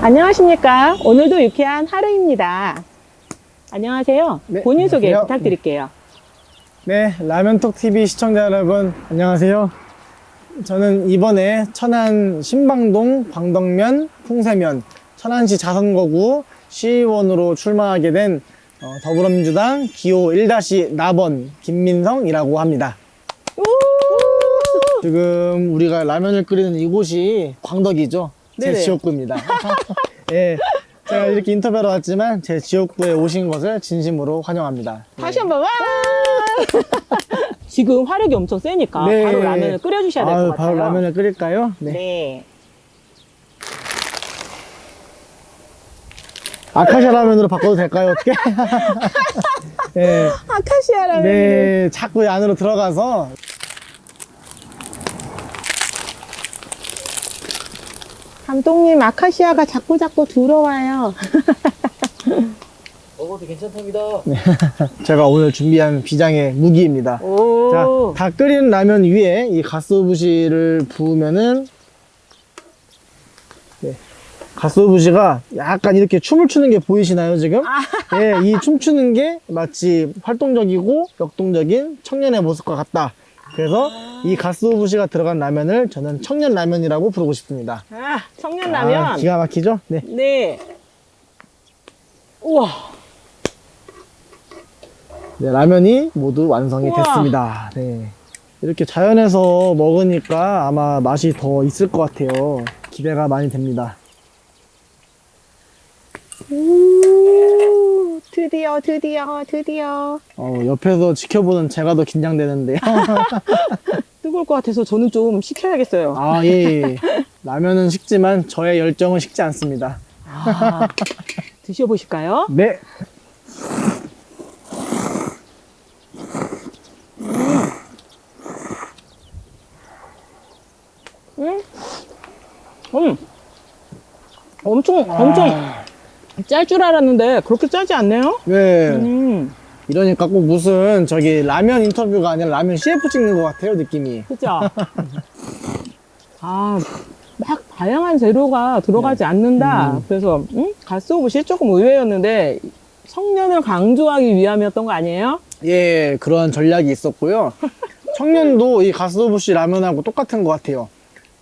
안녕하십니까. 오늘도 유쾌한 하루입니다. 안녕하세요. 네, 본인 소개 안녕하세요. 부탁드릴게요. 네, 라면톡TV 시청자 여러분, 안녕하세요. 저는 이번에 천안 신방동 광덕면 풍세면 천안시 자선거구 시의원으로 출마하게 된 더불어민주당 기호 1-4번 김민성이라고 합니다. 지금 우리가 라면을 끓이는 이곳이 광덕이죠. 제 네네. 지역구입니다. 예, 제가 이렇게 인터뷰하러 왔지만 제 지역구에 오신 것을 진심으로 환영합니다. 다시 한 번, 와! 지금 화력이 엄청 세니까 네. 바로 라면을 끓여주셔야 될 것 같아요. 바로 라면을 끓일까요? 네. 네. 아카시아 라면으로 바꿔도 될까요? 어떻게? 네. 아카시아 라면. 네, 자꾸 안으로 들어가서. 감독님, 아카시아가 자꾸 들어와요. 먹어도 괜찮답니다. 제가 오늘 준비한 비장의 무기입니다. 오. 자, 다 끓인 라면 위에 이 가스오부시를 부으면은, 네. 가스오부시가 약간 이렇게 춤을 추는 게 보이시나요, 지금? 예, 이 춤추는 게 마치 활동적이고 역동적인 청년의 모습과 같다. 그래서 이 가스오부시가 들어간 라면을 저는 청년 라면이라고 부르고 싶습니다. 아, 청년라면. 아, 기가 막히죠? 네. 네. 우와. 네, 라면이 모두 완성이 우와. 됐습니다. 네. 이렇게 자연에서 먹으니까 아마 맛이 더 있을 것 같아요. 기대가 많이 됩니다. 오, 드디어. 옆에서 지켜보는 제가 더 긴장되는데요. 뜨거울 것 같아서 저는 좀 식혀야겠어요. 아, 예, 예. 라면은 식지만 저의 열정은 식지 않습니다. 아, 드셔보실까요? 네. 엄청 짤 줄 알았는데 그렇게 짜지 않네요? 네. 이러니까 꼭 무슨 저기 라면 인터뷰가 아니라 라면 CF 찍는 것 같아요, 느낌이. 그죠? 아, 막 다양한 재료가 들어가지 않는다. 그래서 가스오부시 조금 의외였는데 청년을 강조하기 위함이었던 거 아니에요? 예, 그런 전략이 있었고요. 청년도 이 가스오부시 라면하고 똑같은 것 같아요.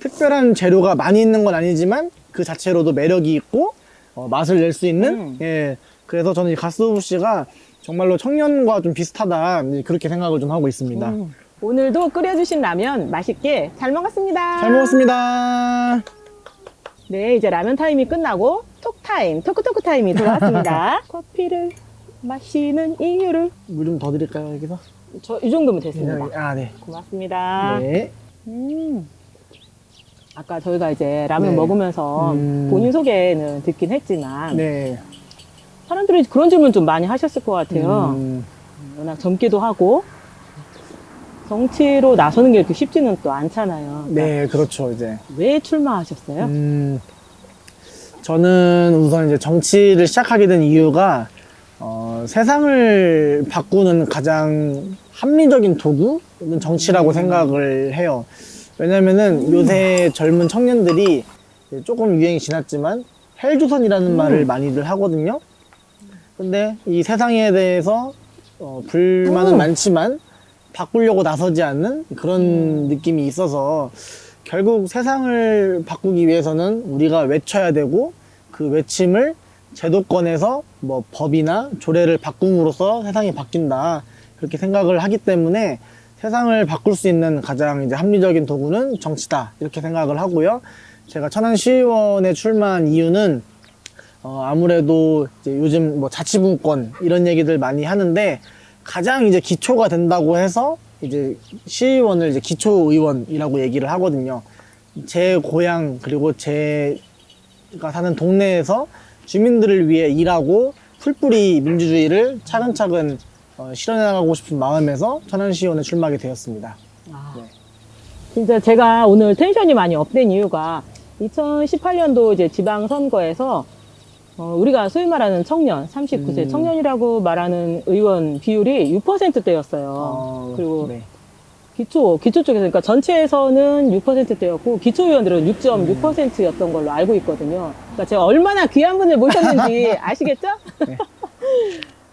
특별한 재료가 많이 있는 건 아니지만 그 자체로도 매력이 있고 맛을 낼 수 있는 예, 그래서 저는 이 가스오부시가 정말로 청년과 좀 비슷하다 그렇게 생각을 좀 하고 있습니다. 오늘도 끓여주신 라면 맛있게 잘 먹었습니다. 잘 먹었습니다. 네, 이제 라면 타임이 끝나고 토크 타임이 돌아왔습니다. 커피를 마시는 이유를 물 좀 더 드릴까요, 여기서? 저 이 정도면 됐습니다. 아, 네. 고맙습니다. 네. 아까 저희가 이제 라면 네. 먹으면서 본인 소개는 듣긴 했지만 네. 사람들이 그런 질문 좀 많이 하셨을 것 같아요. 음, 워낙 젊기도 하고 정치로 나서는 게 이렇게 쉽지는 또 않잖아요. 네, 그렇죠, 이제. 왜 출마하셨어요? 저는 우선 이제 정치를 시작하게 된 이유가 세상을 바꾸는 가장 합리적인 도구는 정치라고 생각을 해요. 왜냐면은 요새 젊은 청년들이 조금 유행이 지났지만 헬조선이라는 말을 많이들 하거든요. 근데 이 세상에 대해서 불만은 많지만 바꾸려고 나서지 않는 그런 느낌이 있어서 결국 세상을 바꾸기 위해서는 우리가 외쳐야 되고 그 외침을 제도권에서 뭐 법이나 조례를 바꿈으로써 세상이 바뀐다 그렇게 생각을 하기 때문에 세상을 바꿀 수 있는 가장 이제 합리적인 도구는 정치다 이렇게 생각을 하고요. 제가 천안시의원에 출마한 이유는 아무래도 이제 요즘 뭐 자치분권 이런 얘기들 많이 하는데 가장 이제 기초가 된다고 해서 이제 시의원을 이제 기초의원이라고 얘기를 하거든요. 제 고향 그리고 제가 사는 동네에서 주민들을 위해 일하고 풀뿌리 민주주의를 차근차근 실현해 나가고 싶은 마음에서 천안시의원에 출마하게 되었습니다. 네. 진짜 제가 오늘 텐션이 많이 업된 이유가 2018년도 이제 지방선거에서 우리가 소위 말하는 청년, 39세 청년이라고 말하는 의원 비율이 6%대였어요. 그리고 네. 기초 쪽에서, 그러니까 전체에서는 6%대였고, 기초의원들은 6.6%였던 걸로 알고 있거든요. 그러니까 제가 얼마나 귀한 분을 모셨는지 아시겠죠? 네.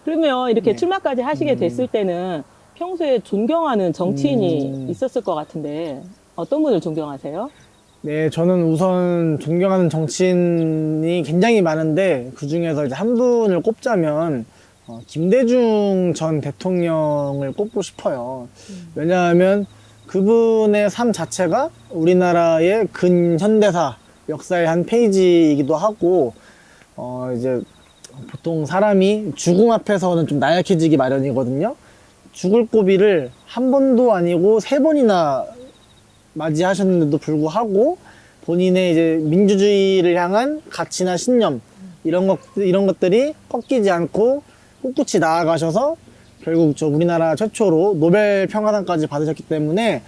그러면 이렇게 네. 출마까지 하시게 됐을 때는 평소에 존경하는 정치인이 있었을 것 같은데, 어떤 분을 존경하세요? 네, 저는 우선 존경하는 정치인이 굉장히 많은데 그 중에서 이제 한 분을 꼽자면 김대중 전 대통령을 꼽고 싶어요. 왜냐하면 그분의 삶 자체가 우리나라의 근현대사 역사의 한 페이지이기도 하고 이제 보통 사람이 죽음 앞에서는 좀 나약해지기 마련이거든요. 죽을 고비를 한 번도 아니고 3번이나 맞이하셨는데도 불구하고 본인의 이제 민주주의를 향한 가치나 신념 이런 것들이 꺾이지 않고 꿋꿋이 나아가셔서 결국 저 우리나라 최초로 노벨 평화상까지 받으셨기 때문에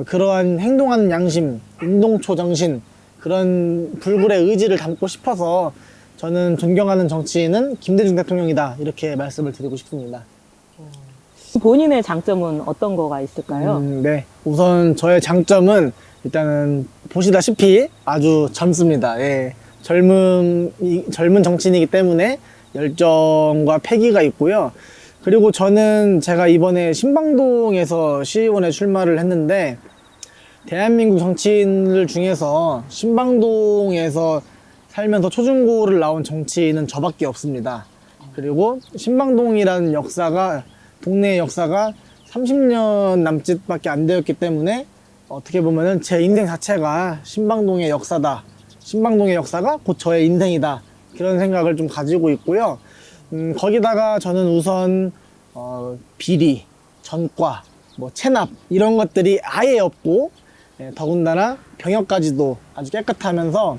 그러한 행동하는 양심, 운동초 정신 그런 불굴의 의지를 담고 싶어서 저는 존경하는 정치인은 김대중 대통령이다 이렇게 말씀을 드리고 싶습니다. 본인의 장점은 어떤 거가 있을까요? 네. 우선 저의 장점은 일단은 보시다시피 아주 젊습니다. 예. 젊은 정치인이기 때문에 열정과 패기가 있고요. 그리고 저는 제가 이번에 신방동에서 시의원에 출마를 했는데 대한민국 정치인들 중에서 신방동에서 살면서 초중고를 나온 정치인은 저밖에 없습니다. 그리고 신방동이라는 동네의 역사가 30년 남짓밖에 안 되었기 때문에 어떻게 보면은 제 인생 자체가 신방동의 역사다. 신방동의 역사가 곧 저의 인생이다. 그런 생각을 좀 가지고 있고요. 거기다가 저는 우선 비리, 전과, 체납 이런 것들이 아예 없고 더군다나 병역까지도 아주 깨끗하면서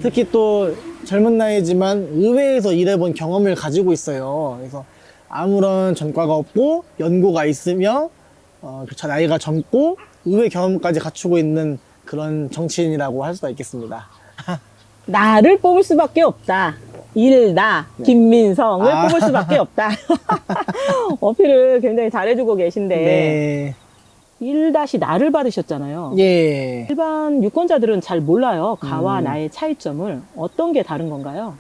특히 또 젊은 나이지만 의회에서 일해본 경험을 가지고 있어요. 그래서 아무런 전과가 없고 연고가 있으며 저 나이가 젊고 의회 경험까지 갖추고 있는 그런 정치인이라고 할 수가 있겠습니다. 나를 뽑을 수밖에 없다. 나 김민성을 뽑을 수밖에 없다. 어필을 굉장히 잘해주고 계신데 네. 1-나를 받으셨잖아요. 예. 일반 유권자들은 잘 몰라요. 가와 나의 차이점을. 어떤 게 다른 건가요?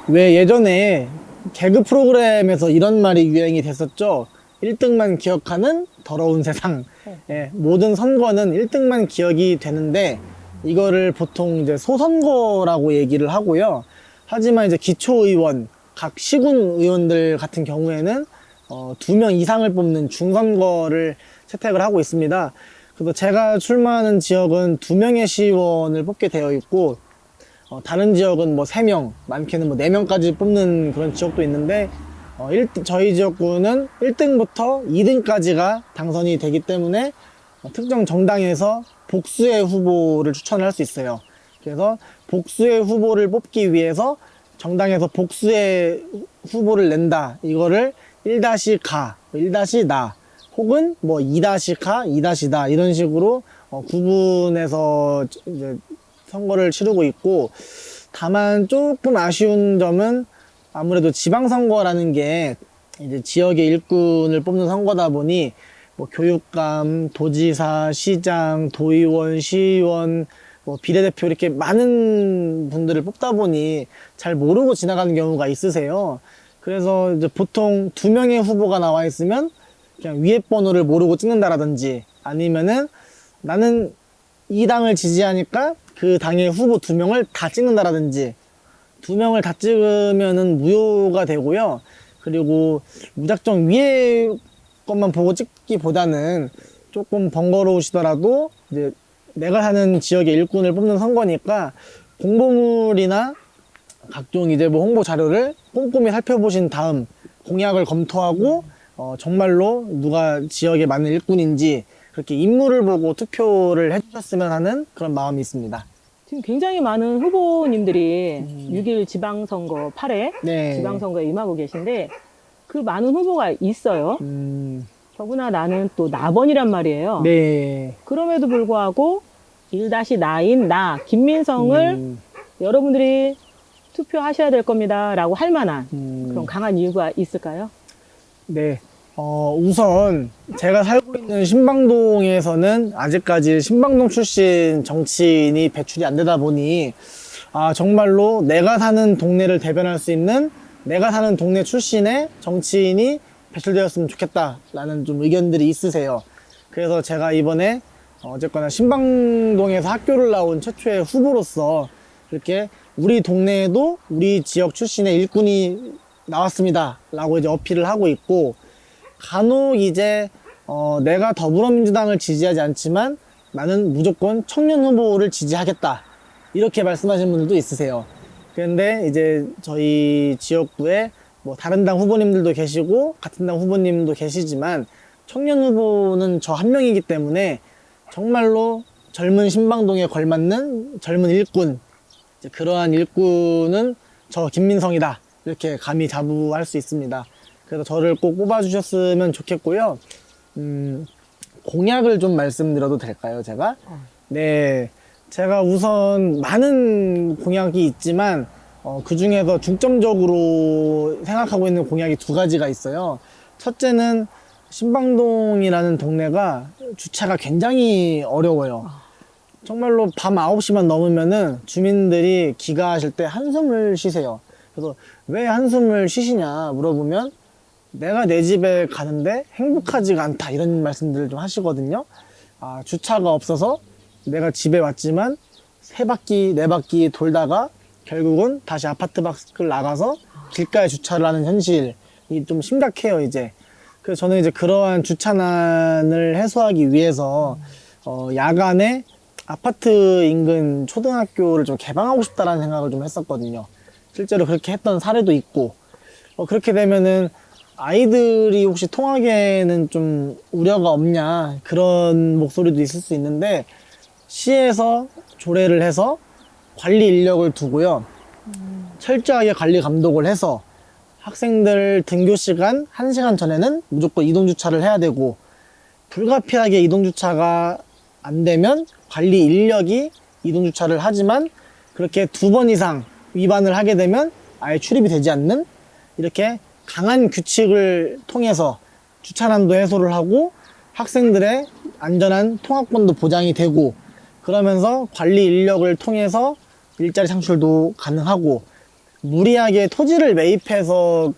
왜 예전에 개그 프로그램에서 이런 말이 유행이 됐었죠. 1등만 기억하는 더러운 세상. 예, 모든 선거는 1등만 기억이 되는데 이거를 보통 이제 소선거라고 얘기를 하고요. 하지만 이제 기초의원, 각 시군 의원들 같은 경우에는 2명 이상을 뽑는 중선거를 채택을 하고 있습니다. 그래서 제가 출마하는 지역은 2명의 시의원을 뽑게 되어 있고 다른 지역은 3명, 많게는 4명까지 뽑는 그런 지역도 있는데 저희 지역구는 1등부터 2등까지가 당선이 되기 때문에 특정 정당에서 복수의 후보를 추천을 할 수 있어요. 그래서 복수의 후보를 뽑기 위해서 정당에서 복수의 후보를 낸다. 이거를 1-가, 1-나 혹은 2-가, 2-다 이런 식으로 구분해서 이제 선거를 치르고 있고, 다만 조금 아쉬운 점은 아무래도 지방선거라는 게 이제 지역의 일꾼을 뽑는 선거다 보니 교육감, 도지사, 시장, 도의원, 시의원, 비례대표 이렇게 많은 분들을 뽑다 보니 잘 모르고 지나가는 경우가 있으세요. 그래서 이제 보통 2명의 후보가 나와 있으면 그냥 위에 번호를 모르고 찍는다라든지 아니면은 나는 이 당을 지지하니까 그 당의 후보 2명을 다 찍는다라든지 2명을 다 찍으면은 무효가 되고요. 그리고 무작정 위에 것만 보고 찍기보다는 조금 번거로우시더라도 이제 내가 사는 지역의 일꾼을 뽑는 선거니까 공보물이나 각종 이제 홍보 자료를 꼼꼼히 살펴보신 다음 공약을 검토하고 정말로 누가 지역에 맞는 일꾼인지 그렇게 인물을 보고 투표를 해주셨으면 하는 그런 마음이 있습니다. 지금 굉장히 많은 후보님들이 6.1 지방선거 8회 네. 지방선거에 임하고 계신데 그 많은 후보가 있어요. 더구나 나는 또 나번이란 말이에요. 네. 그럼에도 불구하고 1-나인 나 김민성을 여러분들이 투표하셔야 될 겁니다 라고 할 만한 그런 강한 이유가 있을까요? 네. 우선 제가 살고 있는 신방동에서는 아직까지 신방동 출신 정치인이 배출이 안 되다 보니 정말로 내가 사는 동네를 대변할 수 있는 내가 사는 동네 출신의 정치인이 배출되었으면 좋겠다라는 좀 의견들이 있으세요. 그래서 제가 이번에 어쨌거나 신방동에서 학교를 나온 최초의 후보로서 이렇게 우리 동네에도 우리 지역 출신의 일꾼이 나왔습니다 라고 이제 어필을 하고 있고, 간혹 이제 내가 더불어민주당을 지지하지 않지만 나는 무조건 청년 후보를 지지하겠다 이렇게 말씀하시는 분들도 있으세요. 그런데 이제 저희 지역구에 뭐 다른 당 후보님들도 계시고 같은 당 후보님도 계시지만 청년 후보는 저 한 명이기 때문에 정말로 젊은 신방동에 걸맞는 젊은 일꾼, 이제 그러한 일꾼은 저 김민성이다 이렇게 감히 자부할 수 있습니다. 그래서 저를 꼭 뽑아주셨으면 좋겠고요. 공약을 좀 말씀드려도 될까요, 제가? 네, 제가 우선 많은 공약이 있지만 그 중에서 중점적으로 생각하고 있는 공약이 두 가지가 있어요. 첫째는 신방동이라는 동네가 주차가 굉장히 어려워요. 정말로 밤 9시만 넘으면은 주민들이 귀가하실 때 한숨을 쉬세요. 그래서 왜 한숨을 쉬시냐 물어보면 내가 내 집에 가는데 행복하지가 않다 이런 말씀들을 좀 하시거든요. 주차가 없어서 내가 집에 왔지만 세 바퀴 네 바퀴 돌다가 결국은 다시 아파트 밖을 나가서 길가에 주차를 하는 현실이 좀 심각해요 이제. 그래서 저는 이제 그러한 주차난을 해소하기 위해서 야간에 아파트 인근 초등학교를 좀 개방하고 싶다라는 생각을 좀 했었거든요. 실제로 그렇게 했던 사례도 있고, 그렇게 되면은 아이들이 혹시 통학에는 좀 우려가 없냐 그런 목소리도 있을 수 있는데, 시에서 조례를 해서 관리 인력을 두고요, 철저하게 관리 감독을 해서 학생들 등교 시간 1시간 전에는 무조건 이동 주차를 해야 되고, 불가피하게 이동 주차가 안 되면 관리 인력이 이동 주차를 하지만 그렇게 2번 이상 위반을 하게 되면 아예 출입이 되지 않는, 이렇게 강한 규칙을 통해서 주차난도 해소를 하고 학생들의 안전한 통학권도 보장이 되고, 그러면서 관리 인력을 통해서 일자리 창출도 가능하고, 무리하게 토지를 매입해서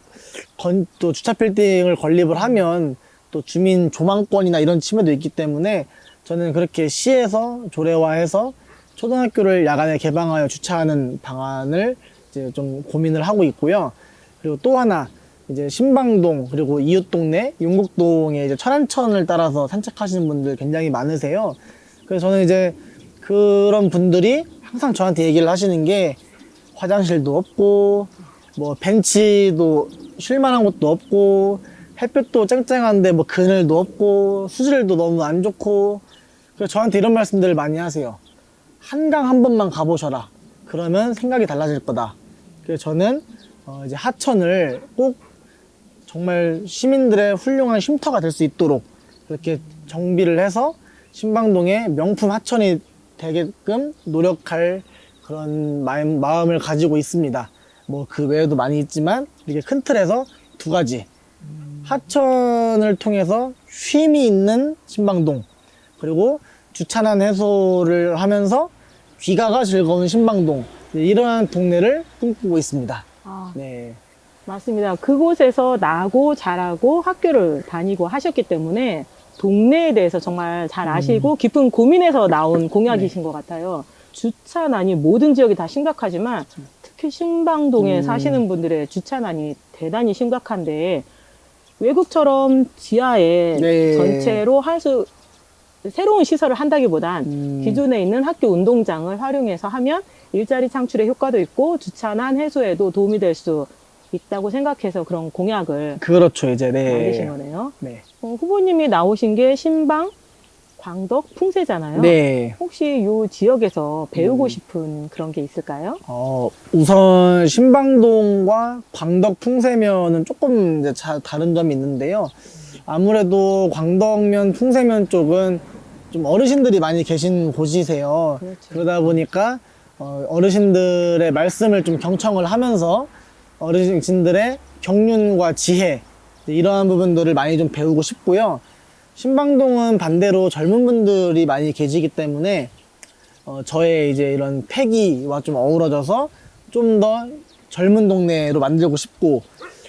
또 주차 빌딩을 건립을 하면 또 주민 조망권이나 이런 침해도 있기 때문에 저는 그렇게 시에서 조례화해서 초등학교를 야간에 개방하여 주차하는 방안을 이제 좀 고민을 하고 있고요. 그리고 또 하나, 이제 신방동 그리고 이웃 동네 용국동에 이제 철안천을 따라서 산책하시는 분들 굉장히 많으세요. 그래서 저는 이제 그런 분들이 항상 저한테 얘기를 하시는 게, 화장실도 없고 뭐 벤치도 쉴만한 곳도 없고 햇볕도 쨍쨍한데 뭐 그늘도 없고 수질도 너무 안 좋고, 그래서 저한테 이런 말씀들을 많이 하세요. 한강 한 번만 가보셔라. 그러면 생각이 달라질 거다. 그래서 저는 이제 하천을 꼭 정말 시민들의 훌륭한 쉼터가 될 수 있도록 그렇게 정비를 해서 신방동의 명품 하천이 되게끔 노력할 그런 마음을 가지고 있습니다. 뭐 그 외에도 많이 있지만 이렇게 큰 틀에서 두 가지. 하천을 통해서 쉼이 있는 신방동, 그리고 주차난 해소를 하면서 귀가가 즐거운 신방동, 이러한 동네를 꿈꾸고 있습니다. 네. 맞습니다. 그곳에서 나고 자라고 학교를 다니고 하셨기 때문에 동네에 대해서 정말 잘 아시고 깊은 고민에서 나온 공약이신 것 같아요. 주차난이 모든 지역이 다 심각하지만 특히 신방동에 사시는 분들의 주차난이 대단히 심각한데, 외국처럼 지하에 네. 전체로 새로운 시설을 한다기보단 기존에 있는 학교 운동장을 활용해서 하면 일자리 창출에 효과도 있고 주차난 해소에도 도움이 될 수 있다고 생각해서 그런 공약을 그렇죠, 이제. 네. 만드신 거네요. 네. 후보님이 나오신 게 신방, 광덕, 풍세잖아요. 네. 혹시 이 지역에서 배우고 싶은 그런 게 있을까요? 우선 신방동과 광덕 풍세면은 조금 이제 다른 점이 있는데요. 아무래도 광덕면, 풍세면 쪽은 좀 어르신들이 많이 계신 곳이세요. 그렇죠. 그러다 보니까 어르신들의 말씀을 좀 경청을 하면서 어르신들의 경륜과 지혜, 이러한 부분들을 많이 좀 배우고 싶고요. 신방동은 반대로 젊은 분들이 많이 계시기 때문에 저의 이제 이런 패기와 좀 어우러져서 좀 더 젊은 동네로 만들고 싶고,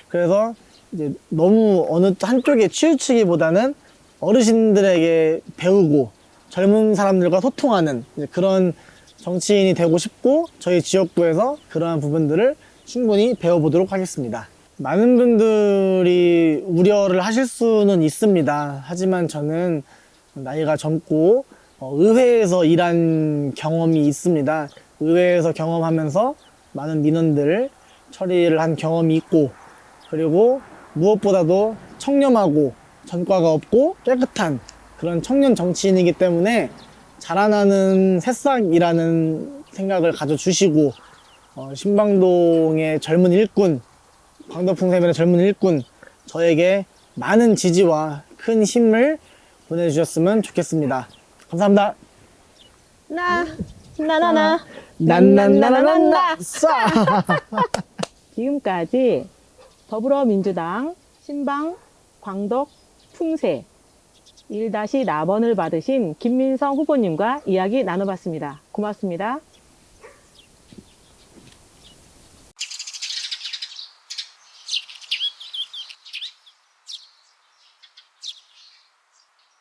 그래서 이제 너무 어느 한쪽에 치우치기보다는 어르신들에게 배우고 젊은 사람들과 소통하는 이제 그런 정치인이 되고 싶고, 저희 지역구에서 그러한 부분들을 충분히 배워보도록 하겠습니다. 많은 분들이 우려를 하실 수는 있습니다. 하지만 저는 나이가 젊고 의회에서 일한 경험이 있습니다. 의회에서 경험하면서 많은 민원들을 처리를 한 경험이 있고, 그리고 무엇보다도 청렴하고 전과가 없고 깨끗한 그런 청년 정치인이기 때문에 자라나는 새싹이라는 생각을 가져주시고, 신방동의 젊은 일꾼, 광덕풍세면의 젊은 일꾼, 저에게 많은 지지와 큰 힘을 보내주셨으면 좋겠습니다. 감사합니다. 나나나나나나 싸! 지금까지 더불어민주당 신방 광덕 풍세 1-4번을 받으신 김민성 후보님과 이야기 나눠봤습니다. 고맙습니다.